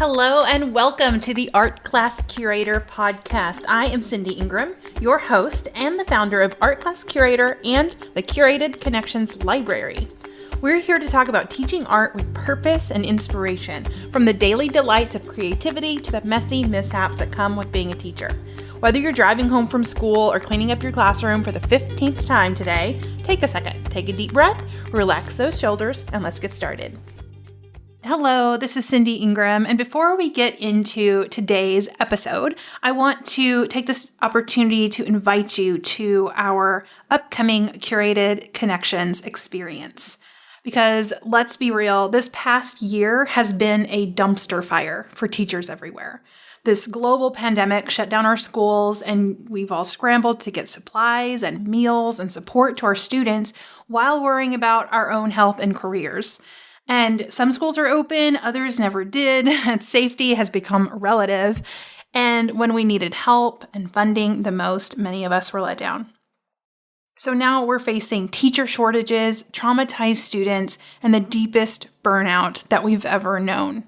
Hello and welcome to the Art Class Curator podcast. I am Cindy Ingram, your host and the founder of Art Class Curator and the Curated Connections Library. We're here to talk about teaching art with purpose and inspiration, from the daily delights of creativity to the messy mishaps that come with being a teacher. Whether you're driving home from school or cleaning up your classroom for the 15th time today, take a second, take a deep breath, relax those shoulders, and let's get started. Hello, this is Cindy Ingram, and before we get into today's episode, I want to take this opportunity to invite you to our upcoming Curated Connections experience. Because let's be real, this past year has been a dumpster fire for teachers everywhere. This global pandemic shut down our schools, and we've all scrambled to get supplies and meals and support to our students while worrying about our own health and careers. And some schools are open, others never did, and safety has become relative. And when we needed help and funding the most, many of us were let down. So now we're facing teacher shortages, traumatized students, and the deepest burnout that we've ever known.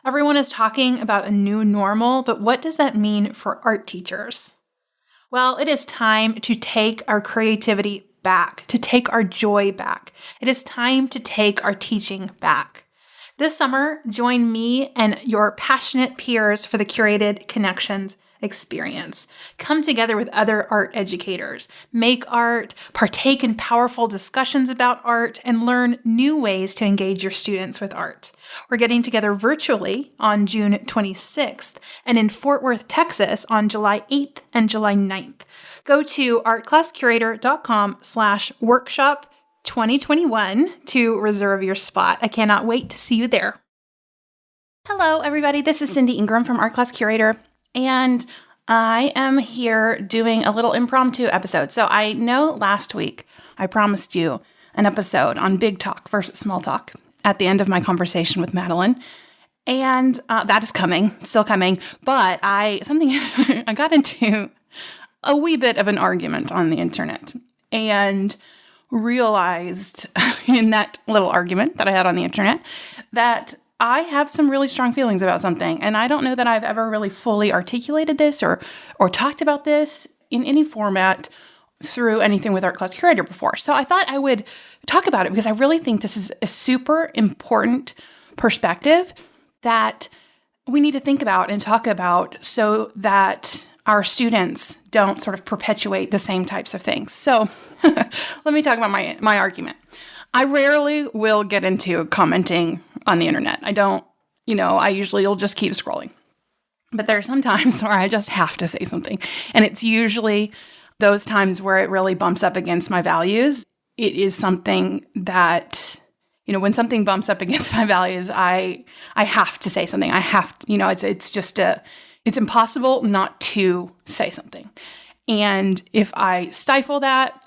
Everyone is talking about a new normal, but what does that mean for art teachers? Well, it is time to take our creativity back, to take our joy back. It is time to take our teaching back. This summer, join me and your passionate peers for the Curated Connections experience. Come together with other art educators, make art, partake in powerful discussions about art, and learn new ways to engage your students with art. We're getting together virtually on June 26th and in Fort Worth, Texas on July 8th and July 9th. Go to artclasscurator.com/workshop 2021 to reserve your spot. I cannot wait to see you there. Hello, everybody. This is Cindy Ingram from Art Class Curator, and I am here doing a little impromptu episode. So I know last week I promised you an episode on big talk versus small talk at the end of my conversation with Madeline. And that is coming, still coming. But I got into a wee bit of an argument on the internet and realized in that little argument that I had on the internet that I have some really strong feelings about something. And I don't know that I've ever really fully articulated this or talked about this in any format through anything with Art Class Curator before. So I thought I would talk about it because I really think this is a super important perspective that we need to think about and talk about so that our students don't sort of perpetuate the same types of things. So let me talk about my argument. I rarely will get into commenting on the internet. I don't, I usually will just keep scrolling. But there are some times where I just have to say something. And it's usually those times where it really bumps up against my values. It is something that, when something bumps up against my values, I have to say something. I have, it's impossible not to say something. And if I stifle that,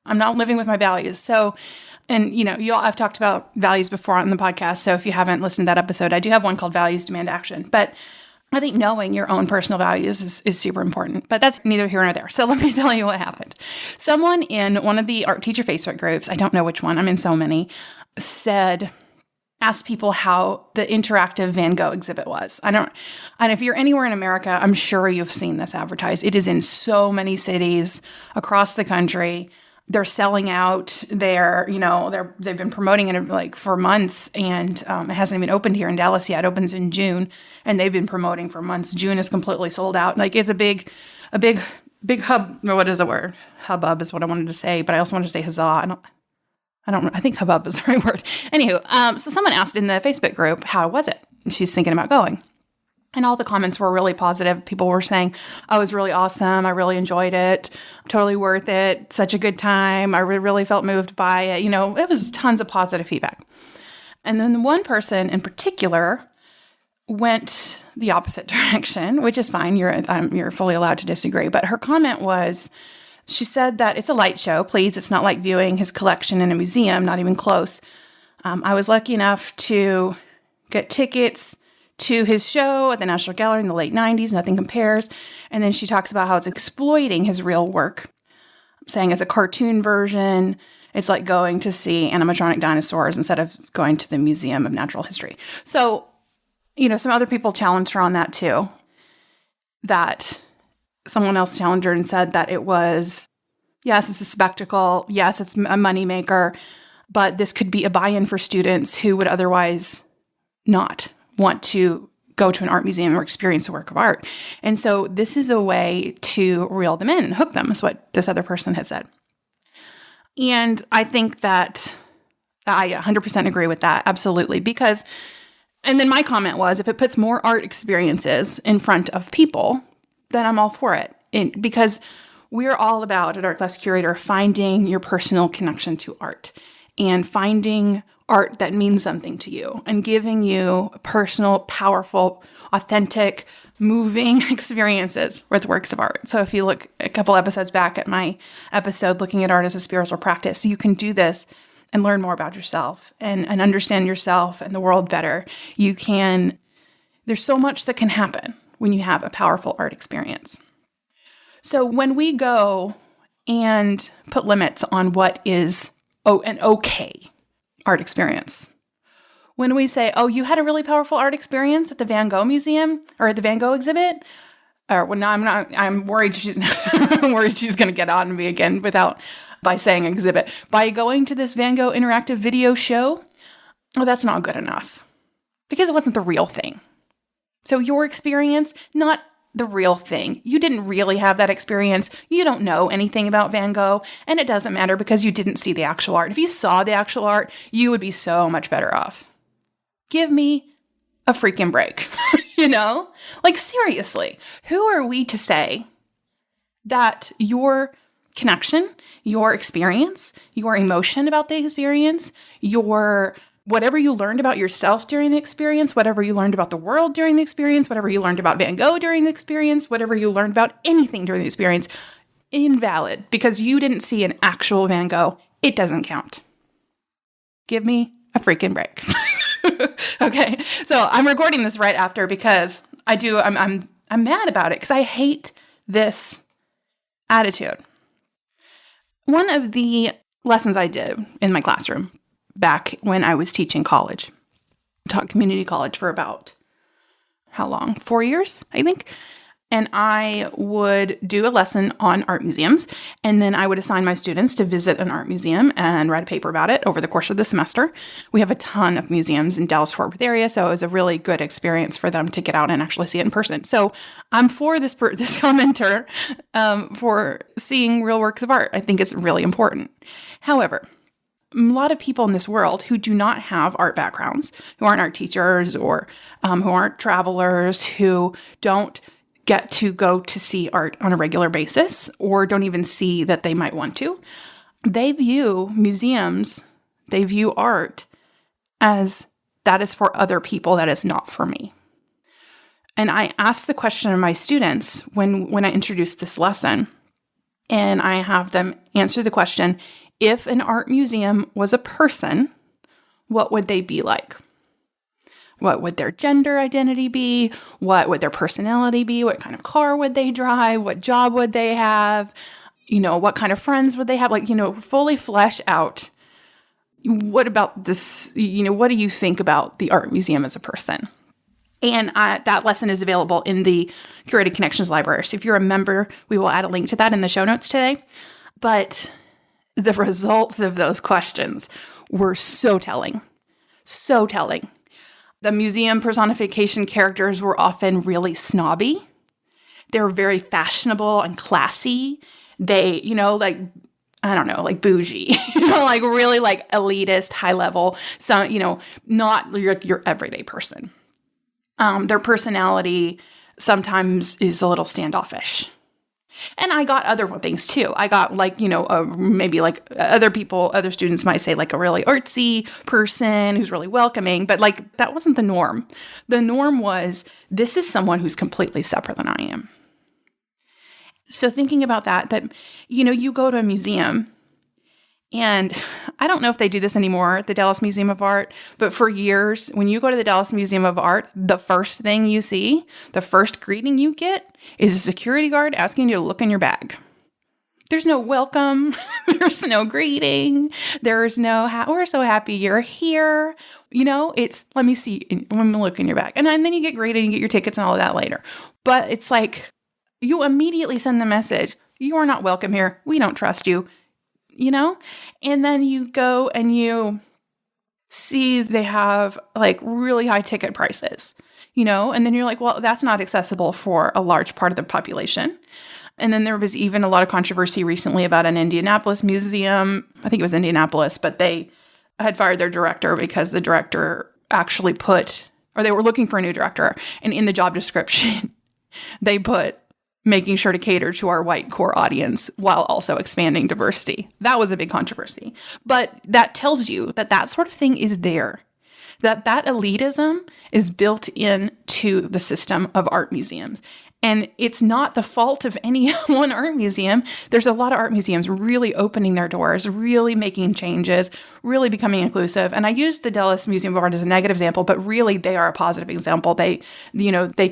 I'm not living with my values. So, and I've talked about values before on the podcast. So if you haven't listened to that episode, I do have one called Values Demand Action. But I think knowing your own personal values is super important, but that's neither here nor there. So let me tell you what happened. Someone in one of the art teacher Facebook groups, I don't know which one, I'm in so many, asked people how the interactive Van Gogh exhibit was. And if you're anywhere in America, I'm sure you've seen this advertised. It is in so many cities across the country. They're selling out. They've been promoting it for months, and it hasn't even opened here in Dallas yet. It opens in June, and they've been promoting for months. June is completely sold out. It's a big hub. What is the word? Hubbub is what I wanted to say, but I also wanted to say huzzah. I think hubbub is the right word. Anywho, so someone asked in the Facebook group, how was it? And she's thinking about going. And all the comments were really positive. People were saying, oh, it was really awesome. I really enjoyed it. Totally worth it. Such a good time. I really felt moved by it. It was tons of positive feedback. And then one person in particular went the opposite direction, which is fine. You're fully allowed to disagree. But her comment was, she said that it's a light show. Please, it's not like viewing his collection in a museum, not even close. I was lucky enough to get tickets to his show at the National Gallery in the late 90s. Nothing compares. And then she talks about how it's exploiting his real work, saying as a cartoon version, it's like going to see animatronic dinosaurs instead of going to the Museum of Natural History. So Some other people challenged her on that too. That someone else challenged her and said that it was, yes, it's a spectacle. Yes, it's a moneymaker, but this could be a buy-in for students who would otherwise not want to go to an art museum or experience a work of art. And so this is a way to reel them in and hook them, is what this other person has said. And I think that I 100% agree with that, absolutely. And then my comment was, if it puts more art experiences in front of people, then I'm all for it. Because we're all about, at Art Class Curator, finding your personal connection to art and finding art that means something to you and giving you personal, powerful, authentic, moving experiences with works of art. So if you look a couple episodes back at my episode looking at art as a spiritual practice, you can do this and learn more about yourself and understand yourself and the world better. There's so much that can happen when you have a powerful art experience. So when we go and put limits on what is an okay art experience, when we say, oh, you had a really powerful art experience at the Van Gogh Museum or at the Van Gogh exhibit, I'm worried she's going to get on me again by saying exhibit. By going to this Van Gogh interactive video show, well, that's not good enough because it wasn't the real thing. So your experience, not the real thing. You didn't really have that experience. You don't know anything about Van Gogh, and it doesn't matter because you didn't see the actual art. If you saw the actual art, you would be so much better off. Give me a freaking break, Like, seriously, who are we to say that your connection, your experience, your emotion about the experience, whatever you learned about yourself during the experience, whatever you learned about the world during the experience, whatever you learned about Van Gogh during the experience, whatever you learned about anything during the experience, invalid because you didn't see an actual Van Gogh. It doesn't count. Give me a freaking break. Okay, so I'm recording this right after because I'm mad about it because I hate this attitude. One of the lessons I did in my classroom back when I was teaching college, taught community college for about, how long? 4 years, I think. And I would do a lesson on art museums, and then I would assign my students to visit an art museum and write a paper about it over the course of the semester. We have a ton of museums in Dallas-Fort Worth area, so it was a really good experience for them to get out and actually see it in person. So I'm for this commenter for seeing real works of art. I think it's really important. However, a lot of people in this world who do not have art backgrounds, who aren't art teachers or who aren't travelers, who don't get to go to see art on a regular basis or don't even see that they might want to, they view museums, they view art as that is for other people, that is not for me. And I ask the question of my students when I introduce this lesson, and I have them answer the question, if an art museum was a person, what would they be like? What would their gender identity be? What would their personality be? What kind of car would they drive? What job would they have? What kind of friends would they have? Fully flesh out. What about this? What do you think about the art museum as a person? And that lesson is available in the Curated Connections library. So if you're a member, we will add a link to that in the show notes today. But the results of those questions were so telling. So telling. The museum personification characters were often really snobby. They were very fashionable and classy. They, like bougie, really like elitist, high level, not your everyday person. Their personality sometimes is a little standoffish. And I got other things too. I got maybe other students might say like a really artsy person who's really welcoming, but that wasn't the norm. The norm was, this is someone who's completely separate than I am. So thinking about that you go to a museum, and I don't know if they do this anymore at the Dallas Museum of Art, but for years, when you go to the Dallas Museum of Art, the first thing you see, the first greeting you get is a security guard asking you to look in your bag There's no welcome. There's no greeting. There's no, we're so happy you're here. It's, let me see, let me look in your bag. And then you get greeted and you get your tickets and all of that later. But it's like, you immediately send the message, you are not welcome here. We don't trust you, And then you go and you see they have like really high ticket prices, and then you're like, well, that's not accessible for a large part of the population. And then there was even a lot of controversy recently about an Indianapolis museum. I think it was Indianapolis, but they had fired their director because the director actually they were looking for a new director. And in the job description, they put making sure to cater to our white core audience while also expanding diversity. That was a big controversy. But that tells you that sort of thing is there. That elitism is built into the system of art museums. And it's not the fault of any one art museum. There's a lot of art museums really opening their doors, really making changes, really becoming inclusive. And I used the Dallas Museum of Art as a negative example, but really they are a positive example. They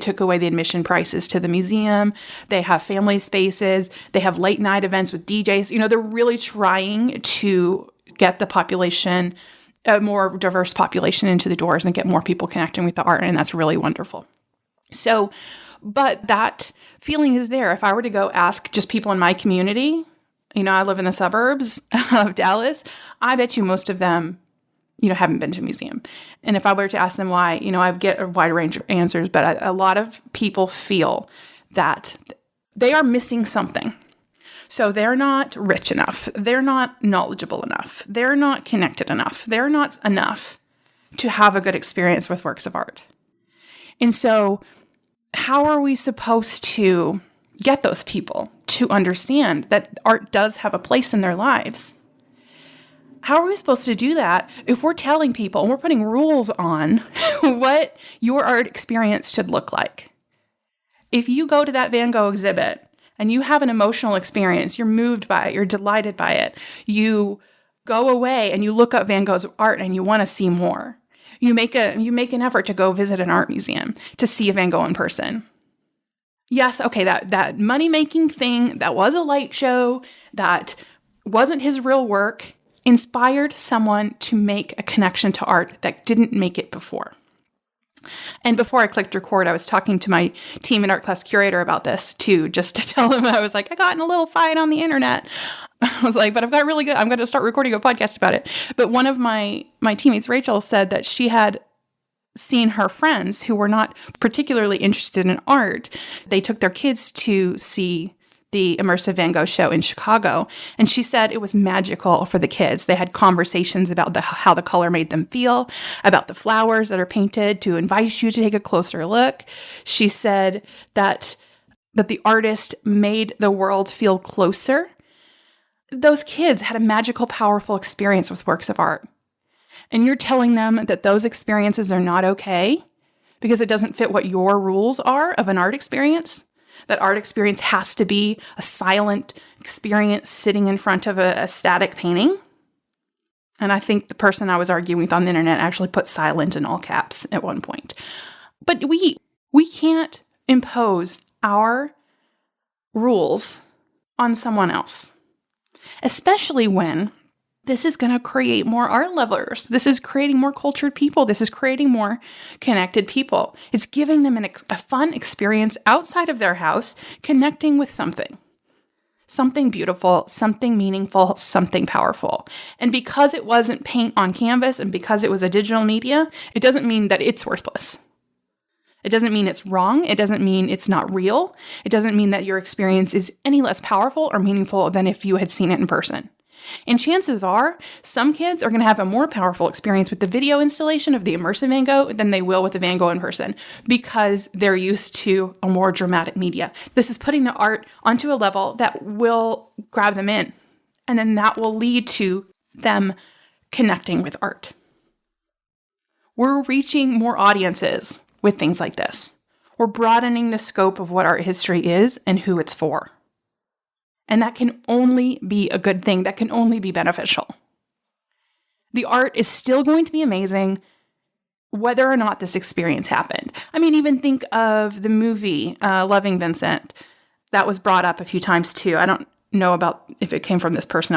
took away the admission prices to the museum. They have family spaces. They have late night events with DJs. They're really trying to get the population, a more diverse population, into the doors and get more people connecting with the art. And that's really wonderful. So, but that feeling is there. If I were to go ask just people in my community, I live in the suburbs of Dallas, I bet you most of them, haven't been to a museum. And if I were to ask them why, I would get a wide range of answers, but a lot of people feel that they are missing something. So they're not rich enough. They're not knowledgeable enough. They're not connected enough. They're not enough to have a good experience with works of art. And so how are we supposed to get those people to understand that art does have a place in their lives? How are we supposed to do that if we're telling people and we're putting rules on what your art experience should look like? If you go to that Van Gogh exhibit and you have an emotional experience, you're moved by it, you're delighted by it, you go away and you look up Van Gogh's art and you want to see more. You make an effort to go visit an art museum to see a Van Gogh in person. Yes, okay, that money-making thing, that was a light show, that wasn't his real work, inspired someone to make a connection to art that didn't make it before. And before I clicked record, I was talking to my team and art class curator about this too, just to tell them, I was like, I got in a little fight on the internet. I was like, but I'm going to start recording a podcast about it. But one of my teammates, Rachel, said that she had seen her friends who were not particularly interested in art. They took their kids to see the immersive Van Gogh show in Chicago. And she said it was magical for the kids. They had conversations about how the color made them feel, about the flowers that are painted, to invite you to take a closer look. She said that the artist made the world feel closer. Those kids had a magical, powerful experience with works of art. And you're telling them that those experiences are not okay because it doesn't fit what your rules are of an art experience? That art experience has to be a silent experience sitting in front of a static painting? And I think the person I was arguing with on the internet actually put silent in all caps at one point. But we can't impose our rules on someone else, especially when this is going to create more art lovers. This is creating more cultured people. This is creating more connected people. It's giving them a fun experience outside of their house, connecting with something beautiful, something meaningful, something powerful. And because it wasn't paint on canvas and because it was a digital media, it doesn't mean that it's worthless. It doesn't mean it's wrong. It doesn't mean it's not real. It doesn't mean that your experience is any less powerful or meaningful than if you had seen it in person. And chances are, some kids are going to have a more powerful experience with the video installation of the immersive Van Gogh than they will with the Van Gogh in person because they're used to a more dramatic media. This is putting the art onto a level that will grab them in, and then that will lead to them connecting with art. We're reaching more audiences with things like this. We're broadening the scope of what art history is and who it's for. And that can only be a good thing. That can only be beneficial. The art is still going to be amazing whether or not this experience happened. I mean, even think of the movie Loving Vincent. That was brought up a few times too. know about if it came from this person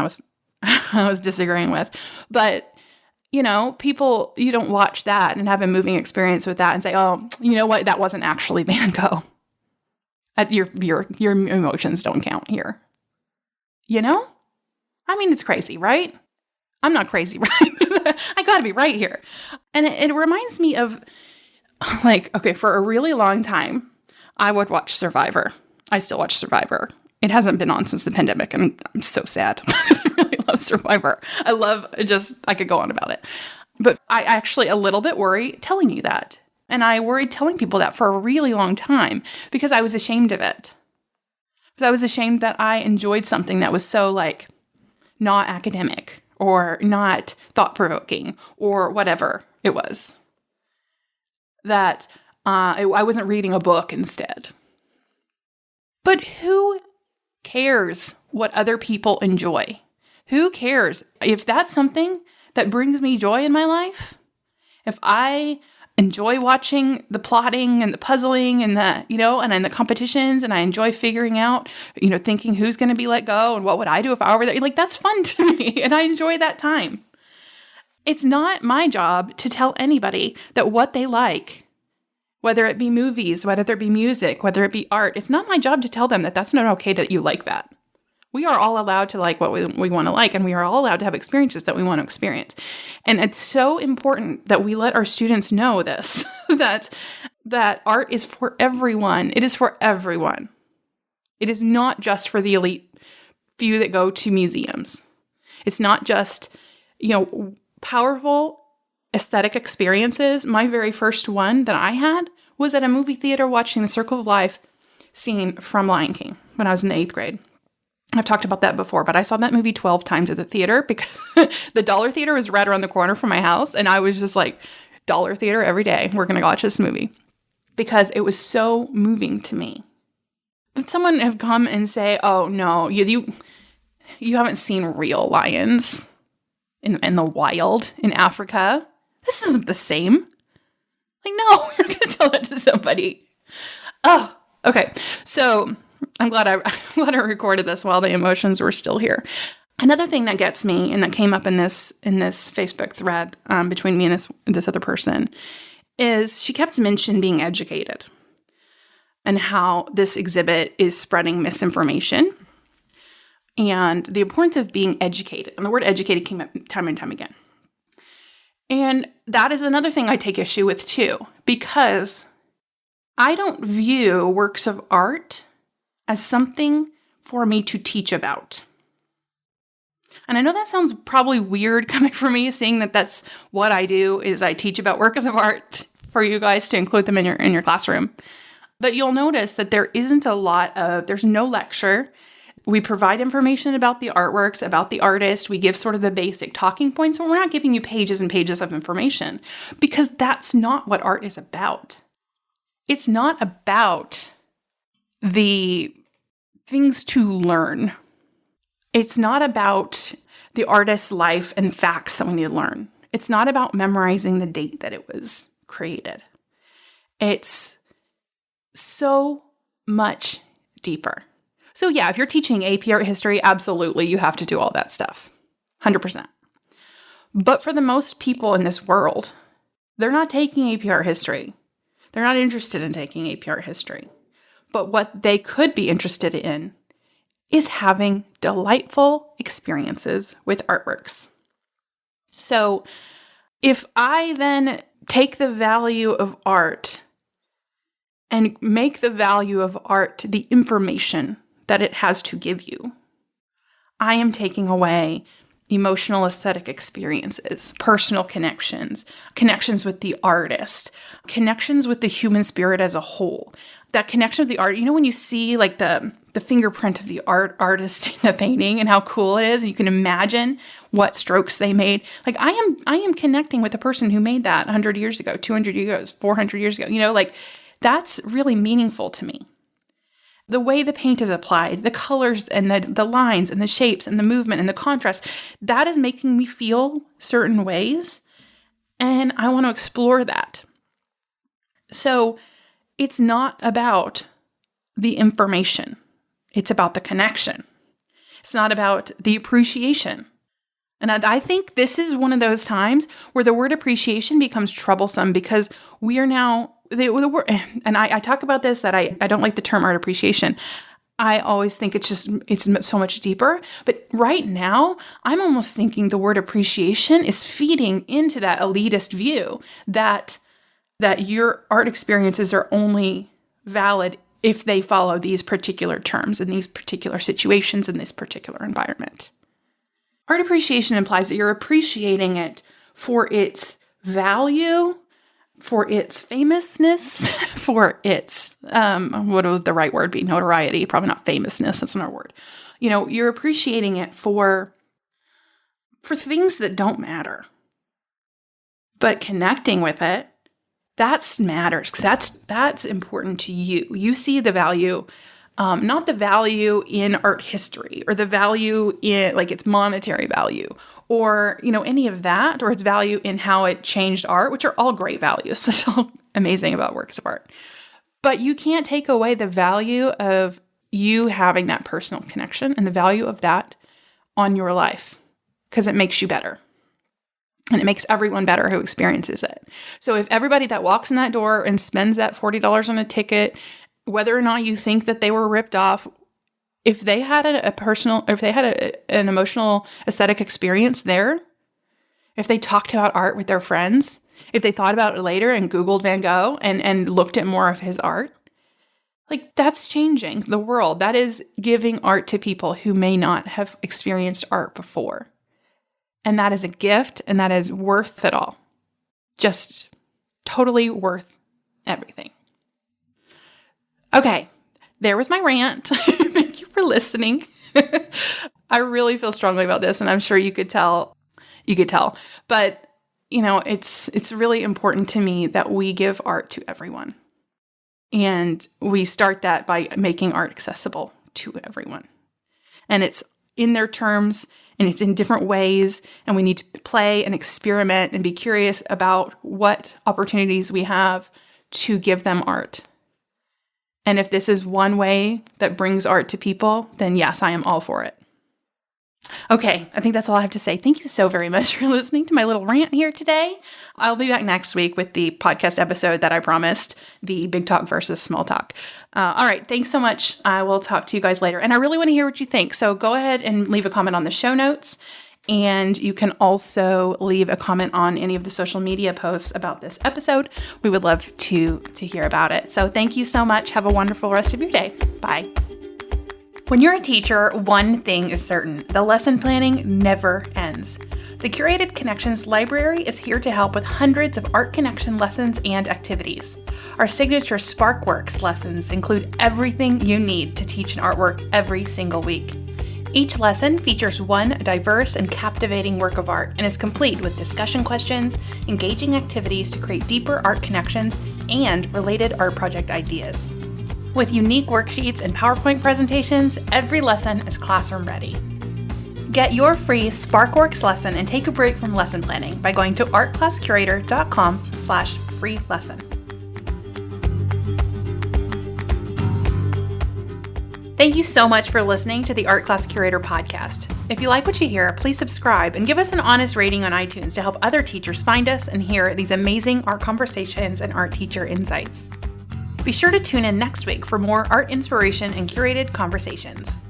I was disagreeing with. But, people, you don't watch that and have a moving experience with that and say, oh, you know what? That wasn't actually Van Gogh. Your emotions don't count here. It's crazy, right? I'm not crazy, right? I got to be right here. And it reminds me of, for a really long time, I would watch Survivor. I still watch Survivor. It hasn't been on since the pandemic, and I'm so sad. I really love Survivor. I could go on about it. But I actually a little bit worry telling you that. And I worried telling people that for a really long time because I was ashamed of it. Because I was ashamed that I enjoyed something that was so not academic or not thought-provoking or whatever it was. That I wasn't reading a book instead. But who cares what other people enjoy? Who cares? If that's something that brings me joy in my life, if I enjoy watching the plotting and the puzzling and the competitions, and I enjoy figuring out, thinking who's going to be let go and what would I do if I were there. That's fun to me, and I enjoy that time. It's not my job to tell anybody that what they like, whether it be movies, whether it be music, whether it be art, it's not my job to tell them that that's not okay that you like that. We are all allowed to like what we want to like, and we are all allowed to have experiences that we want to experience. And it's so important that we let our students know this, that art is for everyone. It is for everyone. It is not just for the elite few that go to museums. It's not just, powerful aesthetic experiences. My very first one that I had was at a movie theater watching the Circle of Life scene from Lion King when I was in the 8th grade. I've talked about that before, but I saw that movie 12 times at the theater because the Dollar Theater was right around the corner from my house. And I was just like, Dollar Theater every day. We're going to watch this movie because it was so moving to me. But someone have come and say, oh, no, you haven't seen real lions in the wild in Africa. This isn't the same. No, you're going to tell that to somebody. Oh, okay. So I'm glad I recorded this while the emotions were still here. Another thing that gets me, and that came up in this Facebook thread between me and this other person, is she kept mentioning being educated and how this exhibit is spreading misinformation and the importance of being educated. And the word educated came up time and time again. And that is another thing I take issue with too, because I don't view works of art as something for me to teach about. And I know that sounds probably weird coming from me, seeing that that's what I do, is I teach about works of art for you guys to include them in your classroom. But you'll notice that there's no lecture. We provide information about the artworks, about the artist. We give sort of the basic talking points, but we're not giving you pages and pages of information because that's not what art is about. It's not about the things to learn. It's not about the artist's life and facts that we need to learn. It's not about memorizing the date that it was created. It's so much deeper. So yeah, if you're teaching AP art history, absolutely, you have to do all that stuff. 100%. But for the most people in this world, they're not taking AP art history. They're not interested in taking AP art history. But what they could be interested in is having delightful experiences with artworks. So if I then take the value of art and make the value of art the information that it has to give you, I am taking away emotional aesthetic experiences, personal connections, connections with the artist, connections with the human spirit as a whole. That connection with the art, when you see like the fingerprint of the artist in the painting and how cool it is, and you can imagine what strokes they made. Like I am connecting with the person who made that 100 years ago, 200 years ago, 400 years ago. That's really meaningful to me. The way the paint is applied, the colors and the lines and the shapes and the movement and the contrast, that is making me feel certain ways. And I want to explore that. So it's not about the information. It's about the connection. It's not about the appreciation. And I think this is one of those times where the word appreciation becomes troublesome because we are now, the word, and I talk about this, that I don't like the term art appreciation. I always think it's so much deeper. But right now, I'm almost thinking the word appreciation is feeding into that elitist view that your art experiences are only valid if they follow these particular terms in these particular situations in this particular environment. Art appreciation implies that you're appreciating it for its value, for its famousness, for its, what would the right word be? Notoriety, probably not famousness, that's not a word. You're appreciating it for things that don't matter. But connecting with it, that matters, because that's important to you. You see the value, not the value in art history or the value in like its monetary value or, any of that, or its value in how it changed art, which are all great values. That's all amazing about works of art. But you can't take away the value of you having that personal connection and the value of that on your life, because it makes you better. And it makes everyone better who experiences it. So if everybody that walks in that door and spends that $40 on a ticket, whether or not you think that they were ripped off, if they had an emotional aesthetic experience there, if they talked about art with their friends, if they thought about it later and Googled Van Gogh and looked at more of his art, like that's changing the world. That is giving art to people who may not have experienced art before. And that is a gift, and that is worth it all. Just totally worth everything. Okay, there was my rant. Thank you for listening. I really feel strongly about this, and I'm sure you could tell. But, it's really important to me that we give art to everyone. And we start that by making art accessible to everyone. And it's in their terms, and it's in different ways, and we need to play and experiment and be curious about what opportunities we have to give them art. And if this is one way that brings art to people, then yes, I am all for it. Okay, I think that's all I have to say. Thank you so very much for listening to my little rant here today. I'll be back next week with the podcast episode that I promised, the big talk versus small talk. All right, thanks so much. I will talk to you guys later. And I really want to hear what you think. So go ahead and leave a comment on the show notes. And you can also leave a comment on any of the social media posts about this episode. We would love to hear about it. So thank you so much. Have a wonderful rest of your day. Bye. When you're a teacher, one thing is certain: the lesson planning never ends. The Curated Connections Library is here to help with hundreds of art connection lessons and activities. Our signature Sparkworks lessons include everything you need to teach an artwork every single week. Each lesson features one diverse and captivating work of art and is complete with discussion questions, engaging activities to create deeper art connections, and related art project ideas. With unique worksheets and PowerPoint presentations, every lesson is classroom ready. Get your free Sparkworks lesson and take a break from lesson planning by going to artclasscurator.com/free lesson. Thank you so much for listening to the Art Class Curator podcast. If you like what you hear, please subscribe and give us an honest rating on iTunes to help other teachers find us and hear these amazing art conversations and art teacher insights. Be sure to tune in next week for more art inspiration and curated conversations.